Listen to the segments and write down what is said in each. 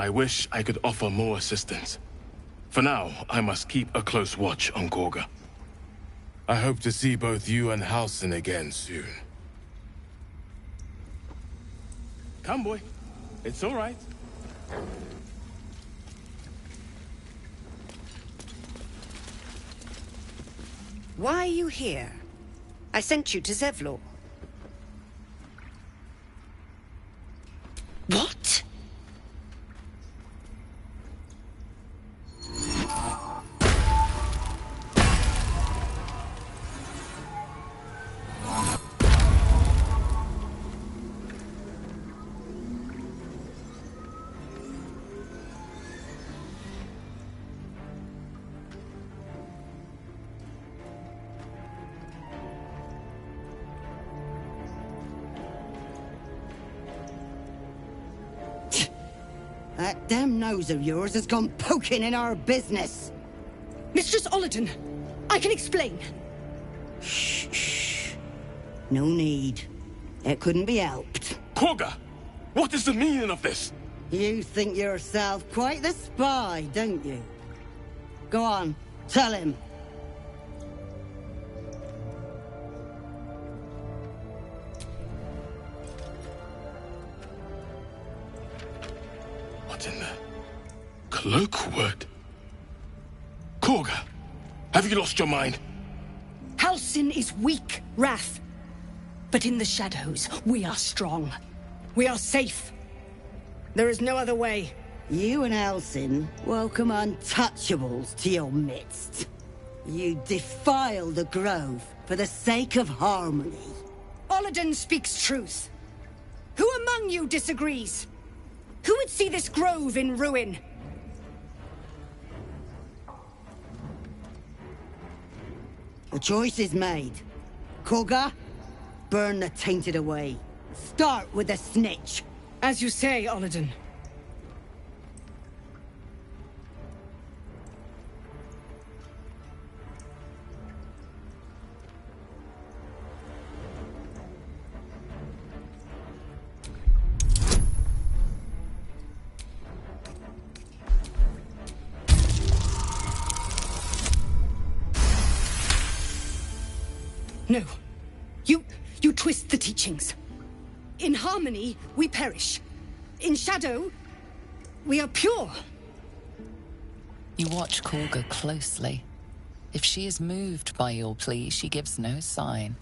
I wish I could offer more assistance. For now, I must keep a close watch on Kagha. I hope to see both you and Halsin again soon. Come, boy. It's all right. Why are you here? I sent you to Zevlor. What? That damn nose of yours has gone poking in our business. Mistress Paladin, I can explain. Shh. No need. It couldn't be helped. Kagha! What is the meaning of this? You think yourself quite the spy, don't you? Go on, tell him. What in the cloakwood? Kagha, have you lost your mind? Halsin is weak, Wrath. But in the shadows, we are strong. We are safe. There is no other way. You and Halsin welcome untouchables to your midst. You defile the grove for the sake of harmony. Paladin speaks truth. Who among you disagrees? Who would see this grove in ruin? The choice is made. Kagha, burn the tainted away. Start with the snitch. As you say, Paladin. No. You twist the teachings. In harmony, we perish. In shadow, we are pure. You watch Kagha closely. If she is moved by your plea, she gives no sign.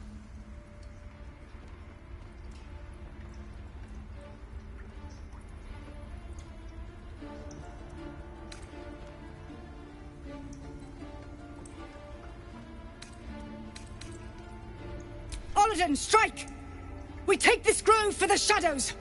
Paladin, strike! We take this grove for the shadows!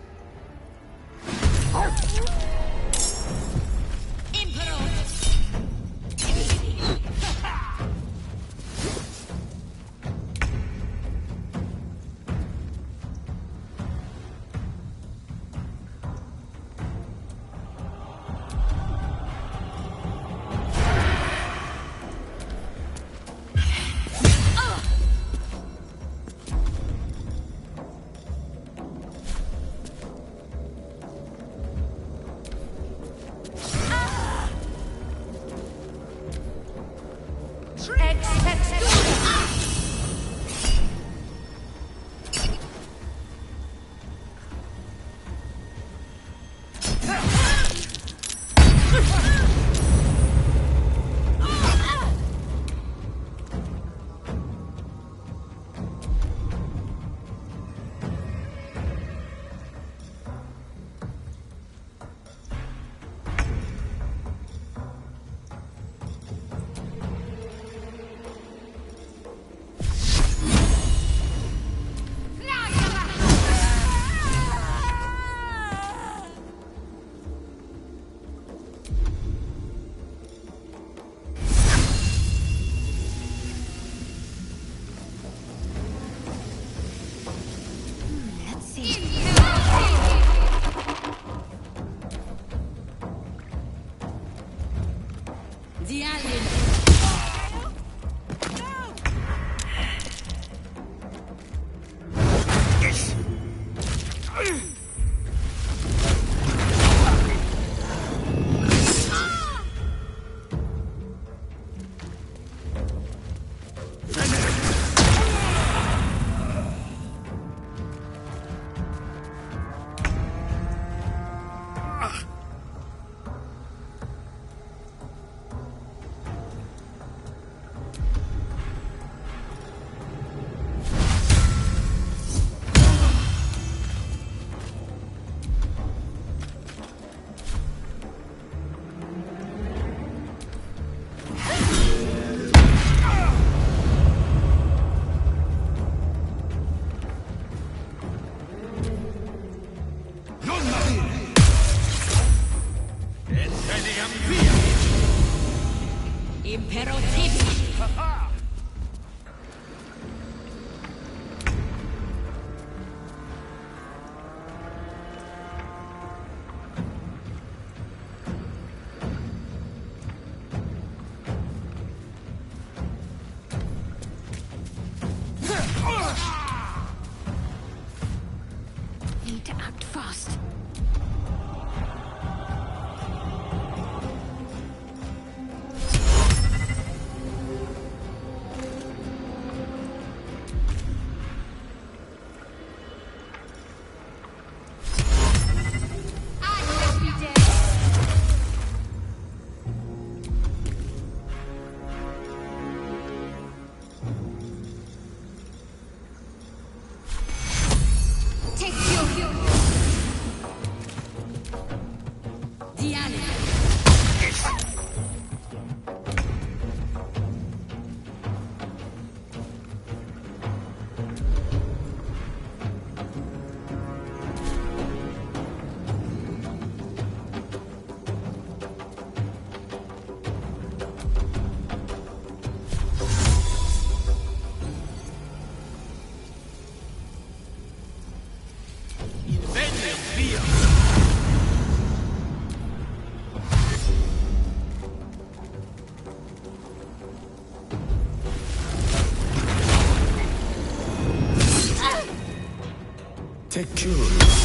Take curious.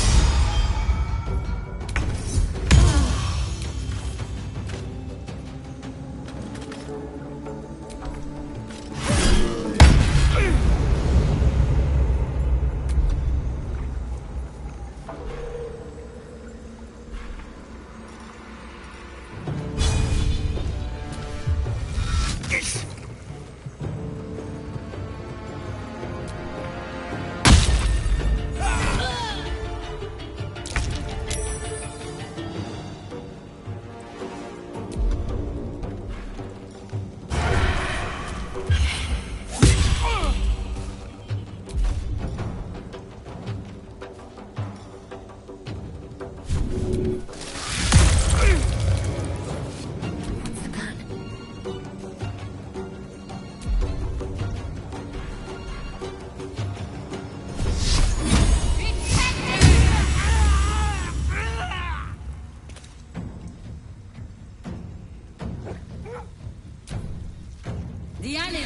The enemy!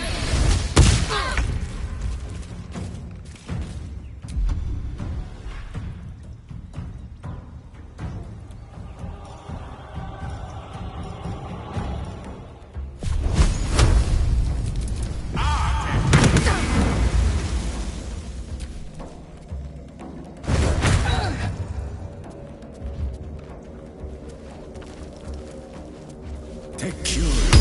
Take curious.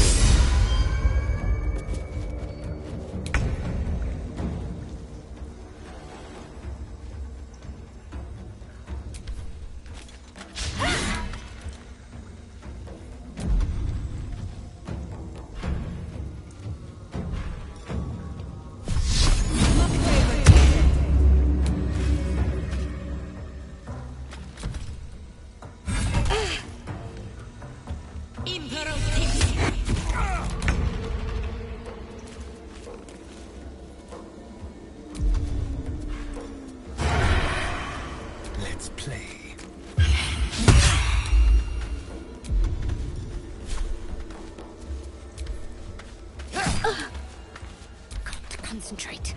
Let's play. Got to concentrate.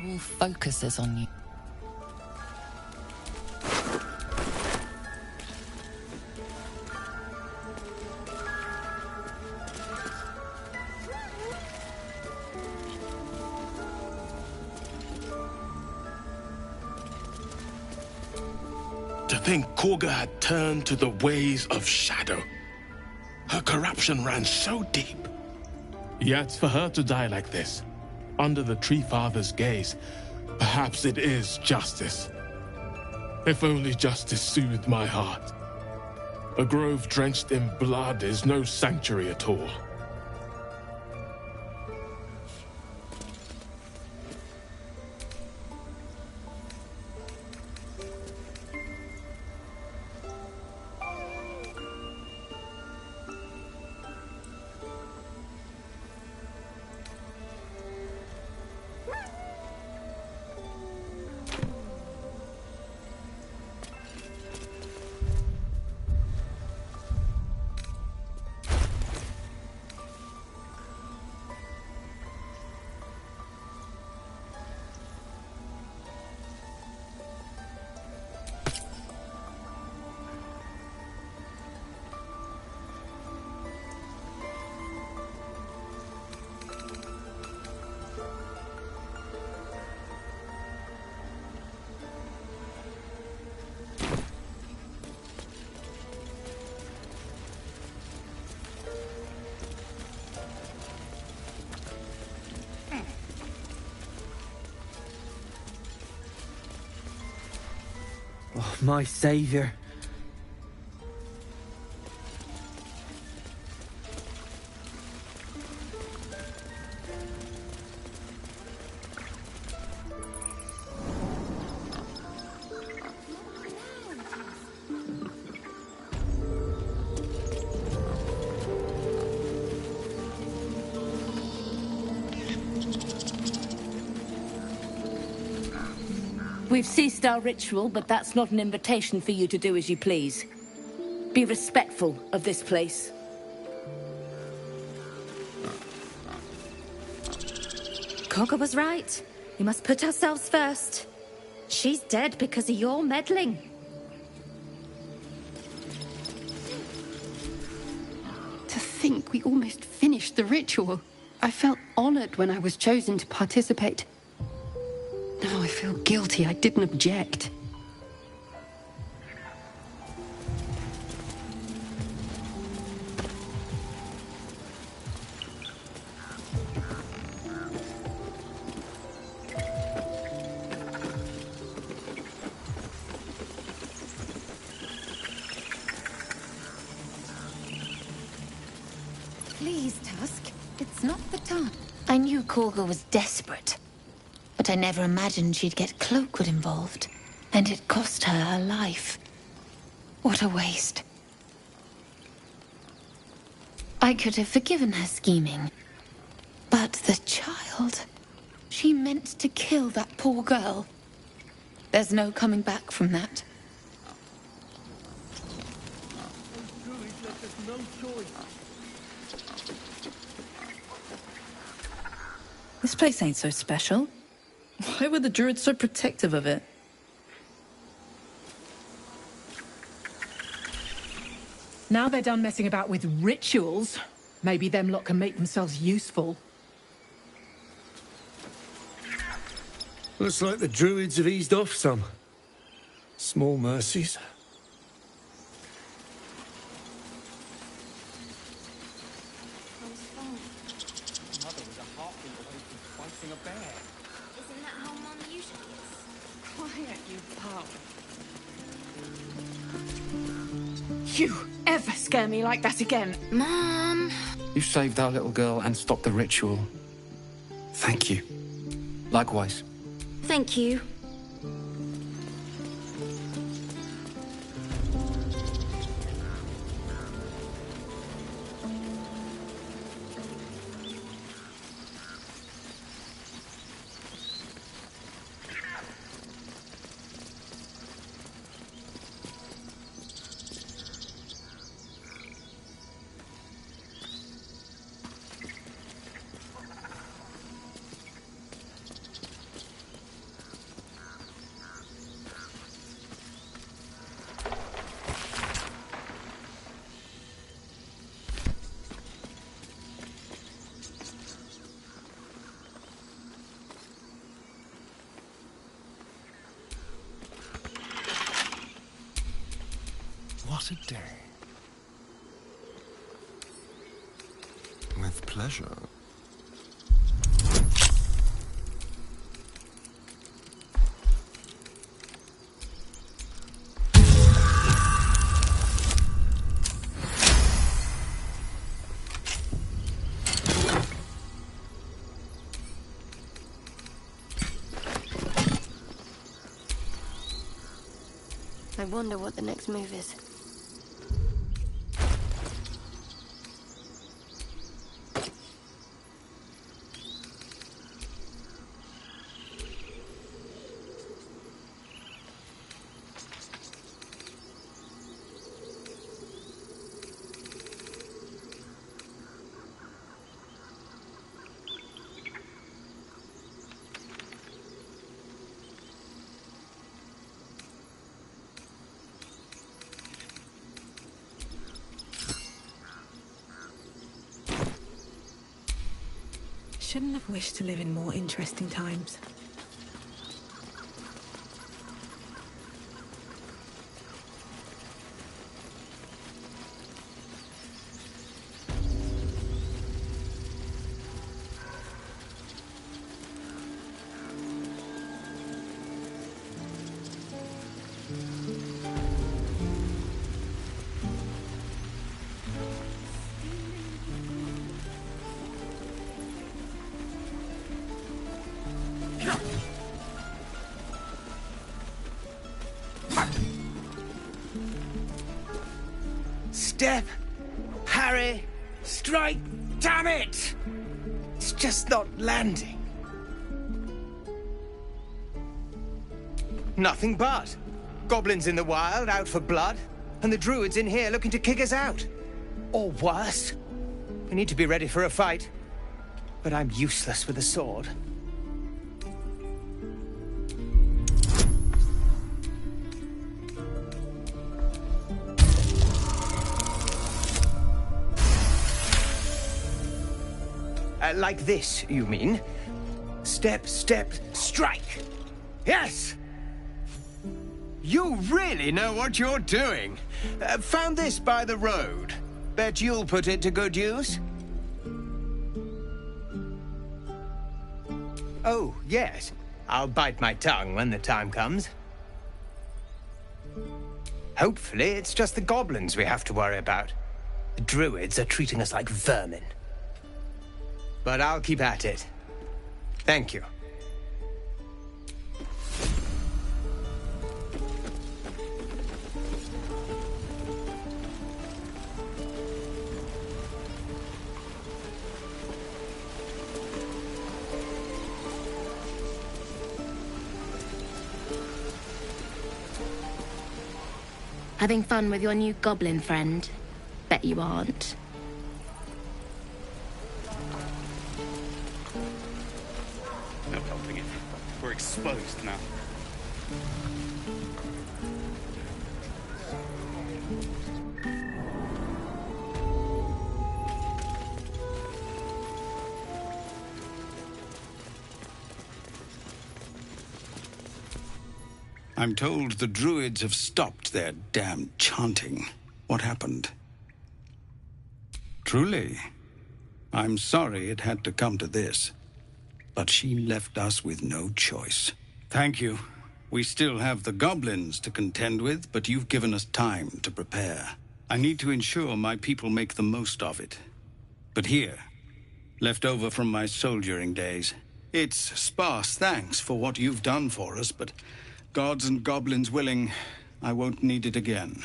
All focuses on you. To think Kagha had turned to the ways of shadow. Her corruption ran so deep. Yet for her to die like this, under the Tree Father's gaze, perhaps it is justice. If only justice soothed my heart. A grove drenched in blood is no sanctuary at all. Oh, my savior. We've ceased our ritual, but that's not an invitation for you to do as you please. Be respectful of this place. Kagha was right. We must put ourselves first. She's dead because of your meddling. To think we almost finished the ritual. I felt honored when I was chosen to participate. Now I feel guilty I didn't object. Please, Tusk. It's not the time. I knew Kagha was desperate, but I never imagined she'd get Cloakwood involved, and it cost her her life. What a waste. I could have forgiven her scheming, but the child... She meant to kill that poor girl. There's no coming back from that. This place ain't so special. Why were the druids so protective of it? Now they're done messing about with rituals, maybe them lot can make themselves useful. Looks like the druids have eased off some. Small mercies. Isn't that how Mum usually is? Quiet, you pup. You ever scare me like that again? Mom! You saved our little girl and stopped the ritual. Thank you. Likewise. Thank you. What a day. with pleasure. I wonder what the next move is. Shouldn't have wished to live in more interesting times. Step, parry, strike, damn it! It's just not landing. Nothing but. Goblins in the wild, out for blood, and the druids in here looking to kick us out. Or worse. We need to be ready for a fight. But I'm useless with a sword. Like this, you mean? Step, step, strike! Yes! You really know what you're doing. Found this by the road. Bet you'll put it to good use? Oh, yes. I'll bite my tongue when the time comes. Hopefully, it's just the goblins we have to worry about. The druids are treating us like vermin. But I'll keep at it. Thank you. Having fun with your new goblin friend? Bet you aren't. No helping it. We're exposed now. I'm told the druids have stopped their damn chanting. What happened? Truly, I'm sorry it had to come to this. But she left us with no choice. Thank you. We still have the goblins to contend with, but you've given us time to prepare. I need to ensure my people make the most of it. But here, left over from my soldiering days, it's sparse thanks for what you've done for us, but gods and goblins willing, I won't need it again.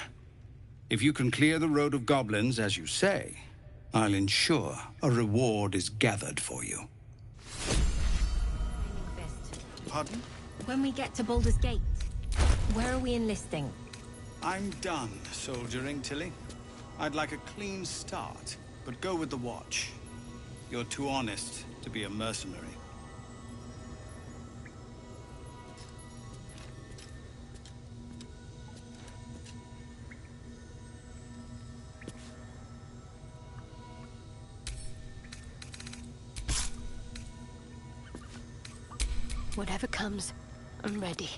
If you can clear the road of goblins, as you say, I'll ensure a reward is gathered for you. Pardon? When we get to Baldur's Gate, where are we enlisting? I'm done soldiering, Tilly. I'd like a clean start, but go with the Watch. You're too honest to be a mercenary. Whatever comes, I'm ready.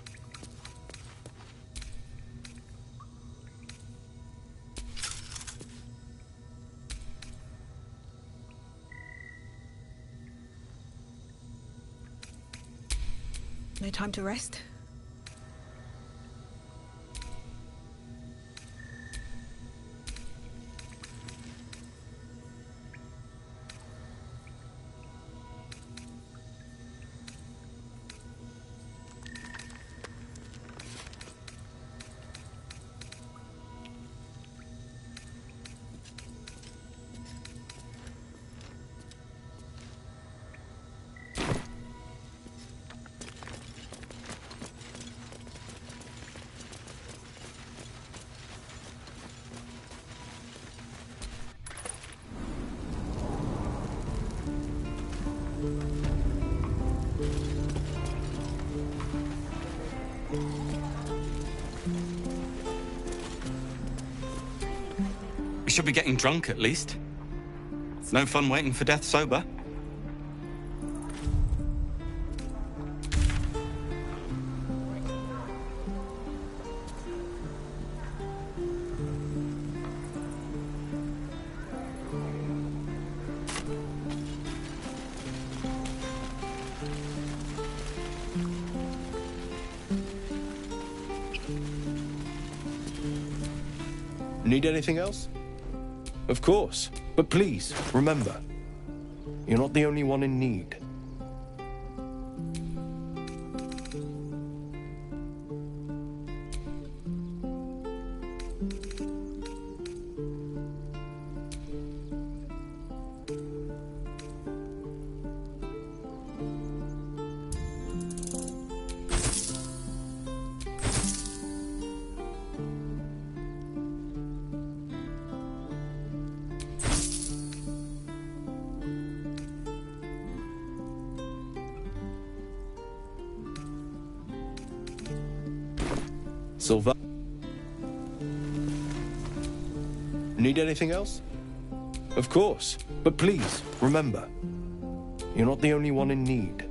No time to rest? We should be getting drunk at least. It's no fun waiting for death sober. Need anything else? Of course. But please, remember, you're not the only one in need. Silva? Need anything else? Of course. But please, remember, you're not the only one in need.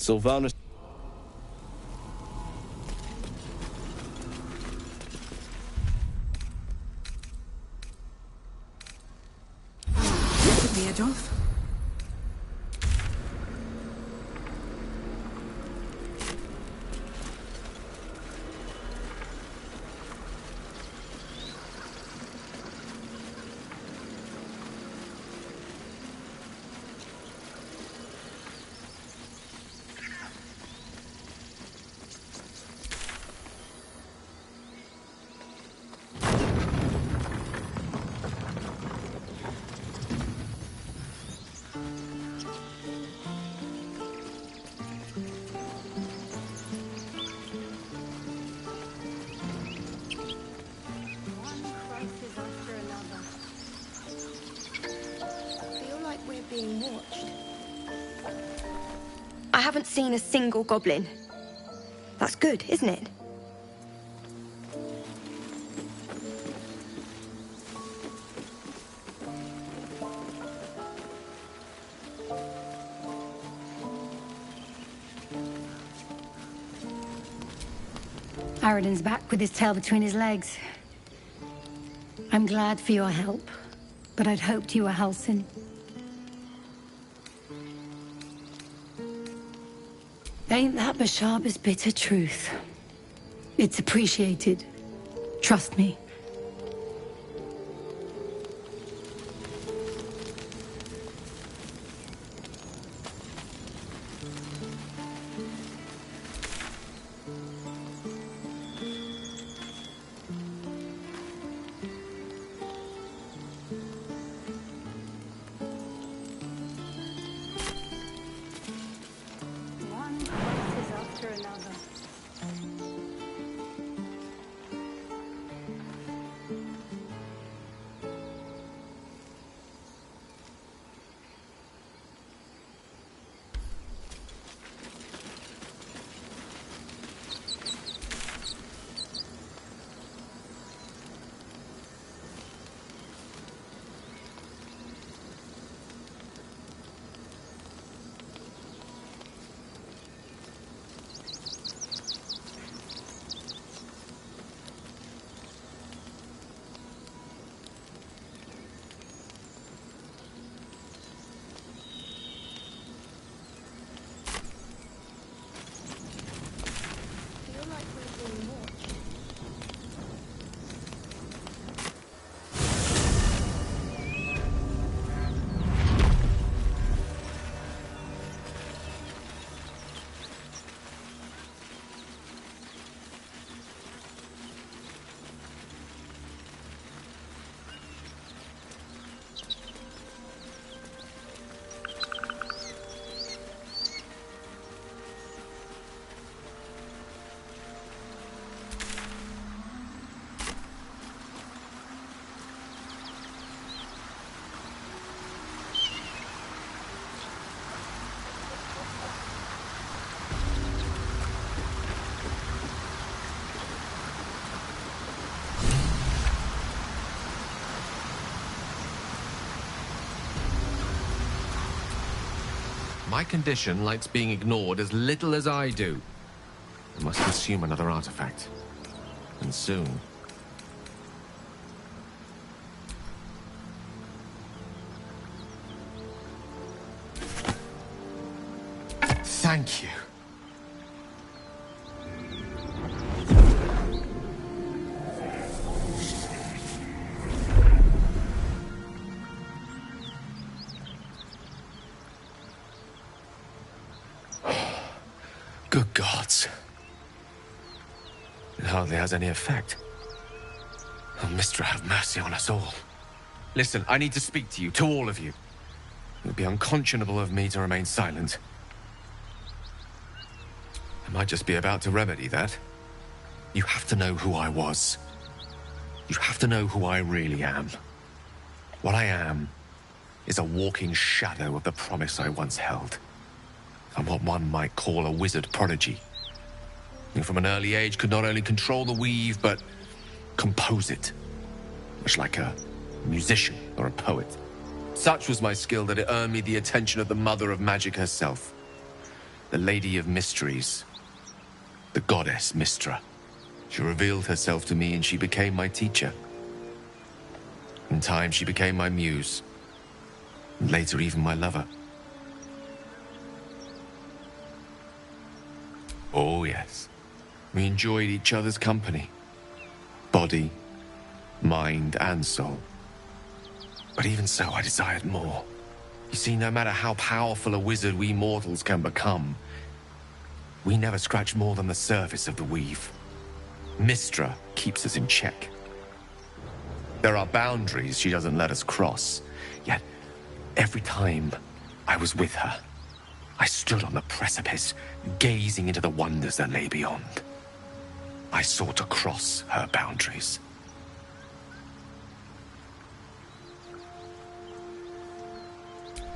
Sylvanas. Took the edge off. Being watched. I haven't seen a single goblin. That's good, isn't it? Aradin's back with his tail between his legs. I'm glad for your help, but I'd hoped you were Halsin. Ain't that Bashaba's bitter truth? It's appreciated. Trust me. My condition likes being ignored as little as I do. I must consume another artifact. And soon. Thank you. Good gods. It hardly has any effect. Oh, Mistra, have mercy on us all. Listen, I need to speak to you, to all of you. It would be unconscionable of me to remain silent. I might just be about to remedy that. You have to know who I was. You have to know who I really am. What I am is a walking shadow of the promise I once held. I'm what one might call a wizard prodigy. Who from an early age could not only control the weave, but compose it. Much like a musician or a poet. Such was my skill that it earned me the attention of the mother of magic herself. the Lady of Mysteries, the goddess Mystra. She revealed herself to me and she became my teacher. In time, she became my muse, and later even my lover. Oh, yes. We enjoyed each other's company. Body, mind, and soul. But even so, I desired more. You see, no matter how powerful a wizard we mortals can become, we never scratch more than the surface of the weave. Mystra keeps us in check. There are boundaries she doesn't let us cross. Yet, every time I was with her, I stood on the precipice, gazing into the wonders that lay beyond. I sought to cross her boundaries.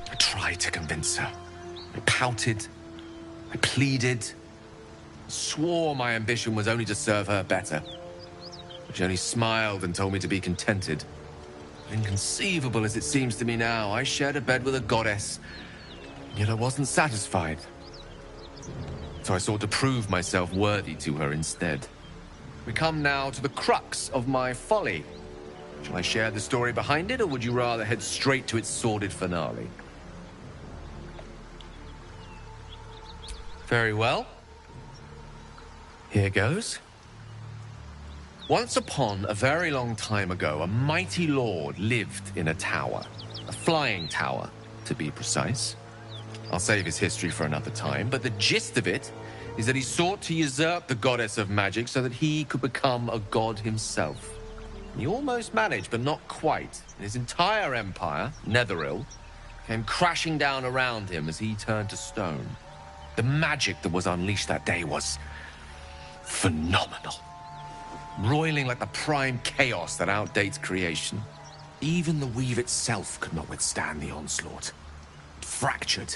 I tried to convince her. I pouted. I pleaded. Swore my ambition was only to serve her better. But she only smiled and told me to be contented. Inconceivable as it seems to me now, I shared a bed with a goddess, yet I wasn't satisfied. So I sought to prove myself worthy to her instead. We come now to the crux of my folly. Shall I share the story behind it, or would you rather head straight to its sordid finale? Very well. Here goes. Once upon a very long time ago, a mighty lord lived in a tower. A flying tower, to be precise. I'll save his history for another time, but the gist of it is that he sought to usurp the goddess of magic so that he could become a god himself. He almost managed, but not quite. His entire empire, Netheril, came crashing down around him as he turned to stone. The magic that was unleashed that day was phenomenal. Roiling like the prime chaos that outdates creation. Even the weave itself could not withstand the onslaught. It fractured,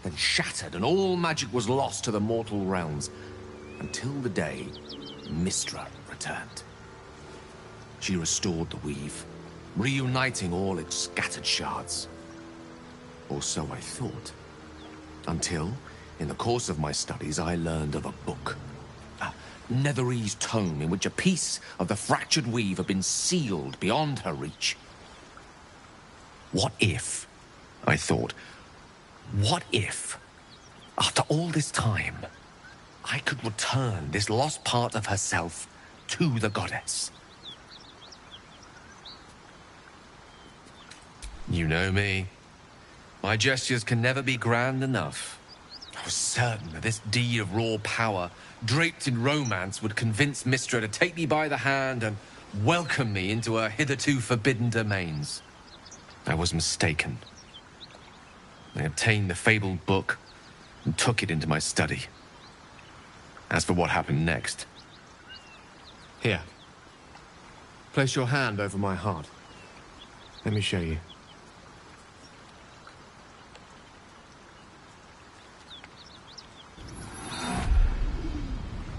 then shattered, and all magic was lost to the mortal realms, until the day Mystra returned. She restored the weave, reuniting all its scattered shards. Or so I thought. Until, in the course of my studies, I learned of a book. A Netherese tome in which a piece of the fractured weave had been sealed beyond her reach. What if, I thought, what if, after all this time, I could return this lost part of herself to the goddess? You know me. My gestures can never be grand enough. I was certain that this deed of raw power, draped in romance, would convince Mystra to take me by the hand and welcome me into her hitherto forbidden domains. I was mistaken. I obtained the fabled book and took it into my study. As for what happened next... Here. Place your hand over my heart. Let me show you.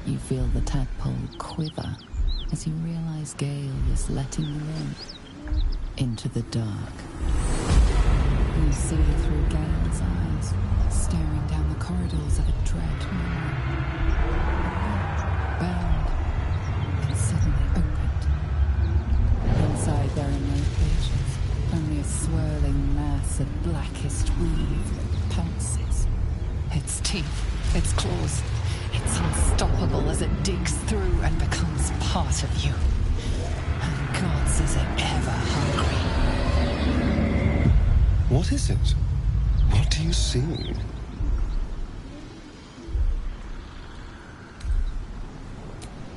You feel the tadpole quiver as you realize Gale is letting you into the dark. You see through Gale's eyes, staring down the corridors of a dread memory. Bound and suddenly opened. Inside there are no pages, only a swirling mass of blackest weave that pounces. Its teeth, its claws, it's unstoppable as it digs through and becomes part of you. And gods, is it ever hungry. What is it? What do you see?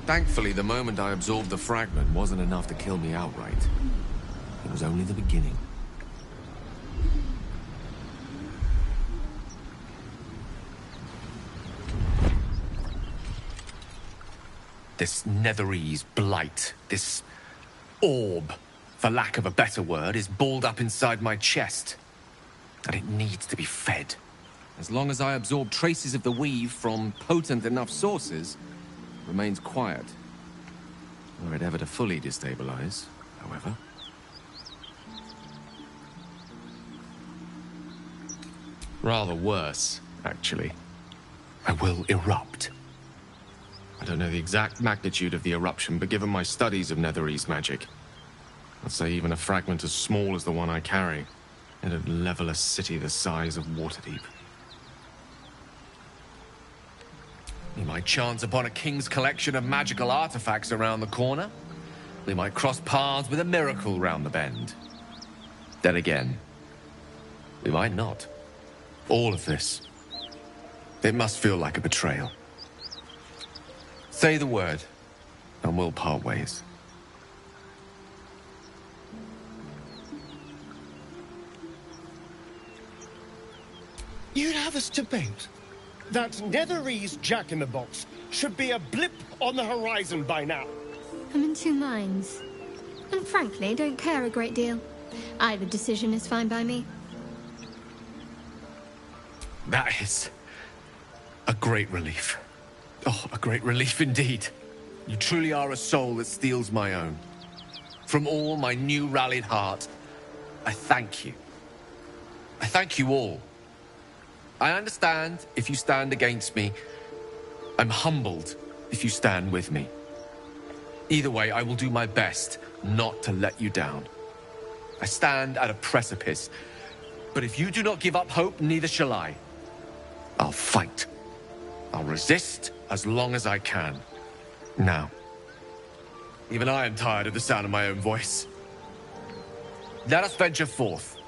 Thankfully, the moment I absorbed the fragment wasn't enough to kill me outright. It was only the beginning. This Netherese blight, this orb, for lack of a better word, is balled up inside my chest. And it needs to be fed. As long as I absorb traces of the weave from potent enough sources, it remains quiet. Were it ever to fully destabilize, however. Rather worse, actually. I will erupt. I don't know the exact magnitude of the eruption, but given my studies of Netherese magic, I'd say even a fragment as small as the one I carry, it'd level a city the size of Waterdeep. We might chance upon a king's collection of magical artifacts around the corner. We might cross paths with a miracle round the bend. Then again, we might not. All of this, it must feel like a betrayal. Say the word, and we'll part ways. You'd have us debate that Netherese Jack-in-the-Box should be a blip on the horizon by now. I'm in two minds. And frankly, I don't care a great deal. Either decision is fine by me. That is a great relief. Oh, a great relief indeed. You truly are a soul that steals my own. From all my new rallied heart, I thank you. I thank you all. I understand if you stand against me. I'm humbled if you stand with me. Either way, I will do my best not to let you down. I stand at a precipice, but if you do not give up hope, neither shall I. I'll fight. I'll resist as long as I can. Now, even I am tired of the sound of my own voice. Let us venture forth.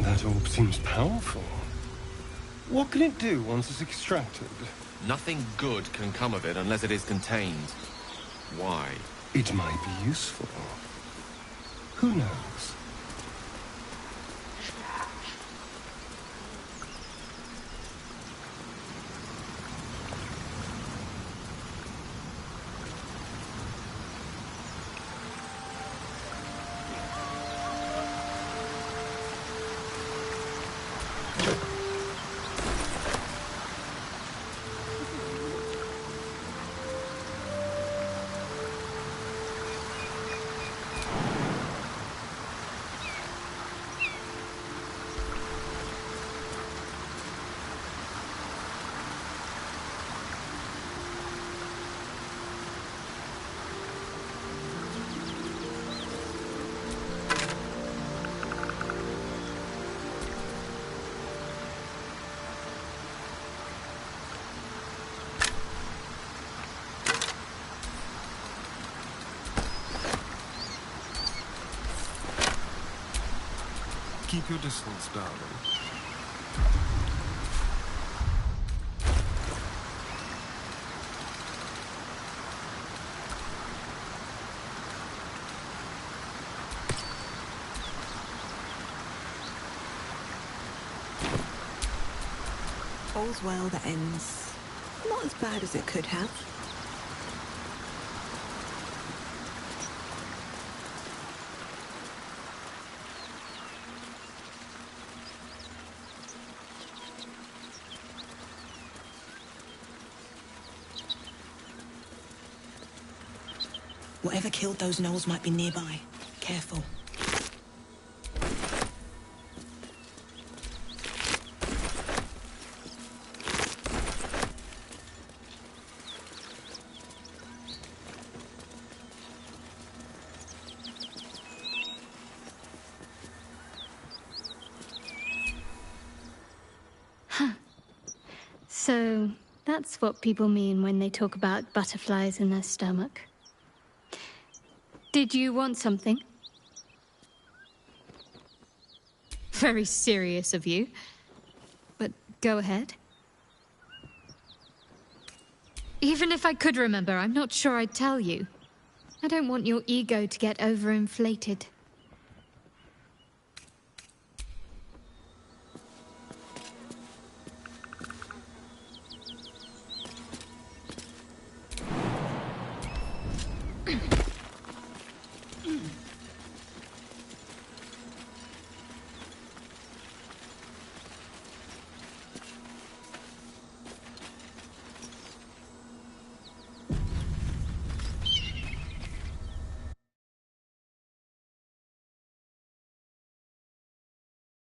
That orb seems powerful. What can it do once it's extracted? Nothing good can come of it unless it is contained. Why? It might be useful. Who knows? Keep your distance, darling. All's well that ends. Not as bad as it could have. Whatever killed those gnolls might be nearby. Careful. So, that's what people mean when they talk about butterflies in their stomach. Did you want something? Very serious of you. But go ahead. Even if I could remember, I'm not sure I'd tell you. I don't want your ego to get overinflated.